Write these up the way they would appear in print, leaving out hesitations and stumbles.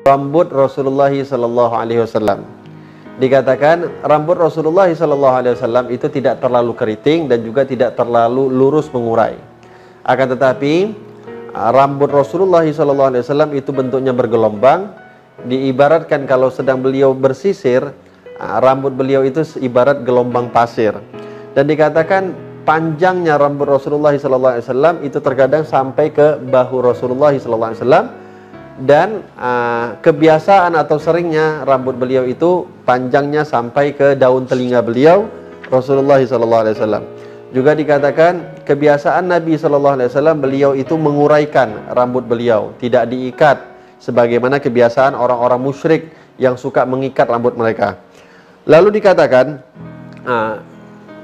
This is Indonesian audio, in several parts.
rambut Rasulullah sallallahu alaihi wasallam. Dikatakan rambut Rasulullah sallallahu alaihi wasallam itu tidak terlalu keriting dan juga tidak terlalu lurus mengurai. Akan tetapi rambut Rasulullah sallallahu alaihi wasallam itu bentuknya bergelombang. Diibaratkan kalau sedang beliau bersisir, rambut beliau itu ibarat gelombang pasir. Dan dikatakan panjangnya rambut Rasulullah SAW itu terkadang sampai ke bahu Rasulullah SAW. Dan kebiasaan atau seringnya rambut beliau itu panjangnya sampai ke daun telinga beliau Rasulullah SAW. Juga dikatakan kebiasaan Nabi SAW beliau itu menguraikan rambut beliau, tidak diikat sebagaimana kebiasaan orang-orang musyrik yang suka mengikat rambut mereka. Lalu dikatakan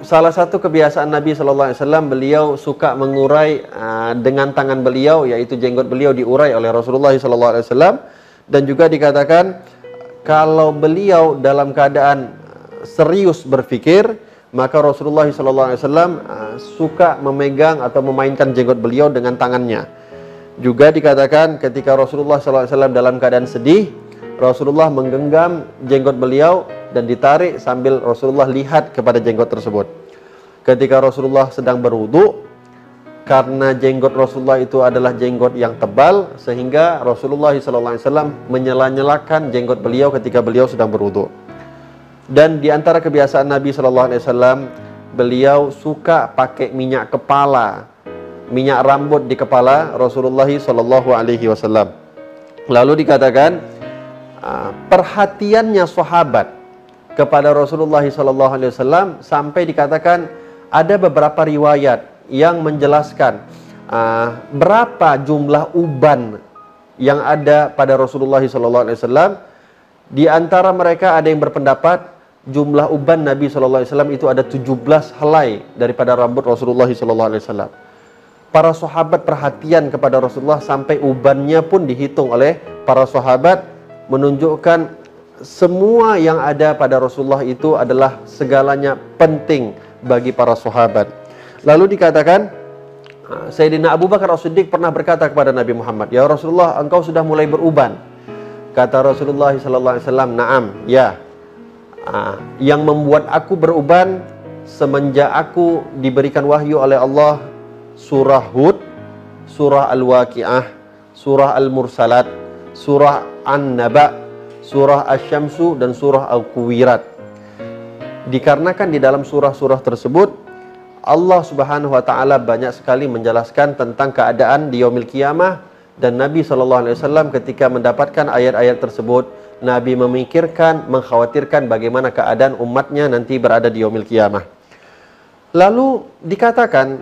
salah satu kebiasaan Nabi SAW beliau suka mengurai dengan tangan beliau, yaitu jenggot beliau diurai oleh Rasulullah SAW. Dan juga dikatakan kalau beliau dalam keadaan serius berfikir, maka Rasulullah SAW suka memegang atau memainkan jenggot beliau dengan tangannya. Juga dikatakan ketika Rasulullah SAW dalam keadaan sedih, Rasulullah menggenggam jenggot beliau dan ditarik sambil Rasulullah lihat kepada jenggot tersebut. Ketika Rasulullah sedang berwudu, karena jenggot Rasulullah itu adalah jenggot yang tebal, sehingga Rasulullah SAW menyela-nyelakan jenggot beliau ketika beliau sedang berwudu. Dan di antara kebiasaan Nabi SAW, beliau suka pakai minyak kepala, minyak rambut di kepala Rasulullah SAW. Lalu dikatakan perhatiannya sahabat kepada Rasulullah SAW sampai dikatakan ada beberapa riwayat yang menjelaskan berapa jumlah uban yang ada pada Rasulullah SAW. Di antara mereka ada yang berpendapat jumlah uban Nabi SAW itu ada 17 helai daripada rambut Rasulullah SAW. Para sahabat perhatian kepada Rasulullah sampai ubannya pun dihitung oleh para sahabat, menunjukkan semua yang ada pada Rasulullah itu adalah segalanya penting bagi para sahabat. Lalu dikatakan Sayyidina Abu Bakar As-Siddiq pernah berkata kepada Nabi Muhammad, "Ya Rasulullah, engkau sudah mulai beruban." Kata Rasulullah SAW, "Na'am, ya. Yang membuat aku beruban semenjak aku diberikan wahyu oleh Allah surah Hud, surah Al-Waqi'ah, surah Al-Mursalat, surah An-Naba, surah Asy-Syamsu, dan surah Al-Quwirat." Dikarenakan di dalam surah-surah tersebut Allah Subhanahu wa taala banyak sekali menjelaskan tentang keadaan di yaumil qiyamah, dan Nabi SAW ketika mendapatkan ayat-ayat tersebut, Nabi memikirkan, mengkhawatirkan bagaimana keadaan umatnya nanti berada di yaumil qiyamah. Lalu dikatakan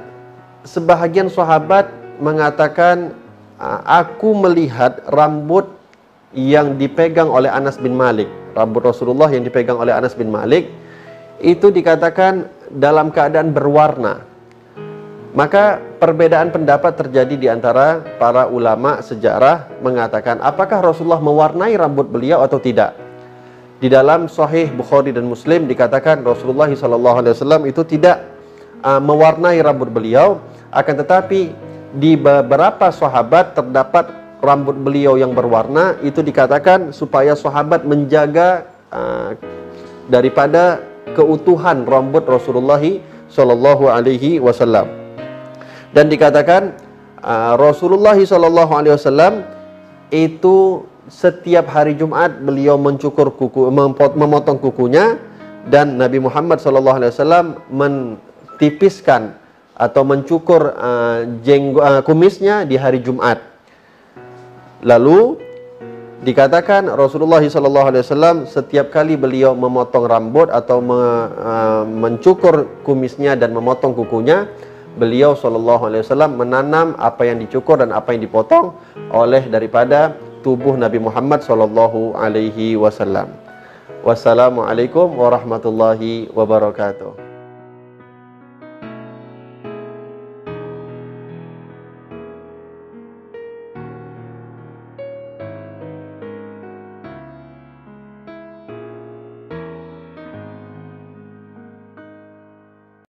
sebahagian sahabat mengatakan, aku melihat rambut yang dipegang oleh Anas bin Malik, rambut Rasulullah yang dipegang oleh Anas bin Malik, itu dikatakan dalam keadaan berwarna. Maka perbedaan pendapat terjadi di antara para ulama sejarah mengatakan apakah Rasulullah mewarnai rambut beliau atau tidak. Di dalam Sahih Bukhari dan Muslim dikatakan Rasulullah SAW itu tidak mewarnai rambut beliau, akan tetapi di beberapa sahabat terdapat rambut beliau yang berwarna. Itu dikatakan supaya sahabat menjaga daripada keutuhan rambut Rasulullah SAW. Dan dikatakan Rasulullah SAW itu setiap hari Jumat beliau mencukur kuku, memotong kukunya, dan Nabi Muhammad SAW mentipiskan atau mencukur kumisnya di hari Jumat. Lalu dikatakan Rasulullah SAW setiap kali beliau memotong rambut atau mencukur kumisnya dan memotong kukunya, beliau SAW menanam apa yang dicukur dan apa yang dipotong oleh daripada tubuh Nabi Muhammad SAW. Wassalamualaikum warahmatullahi wabarakatuh.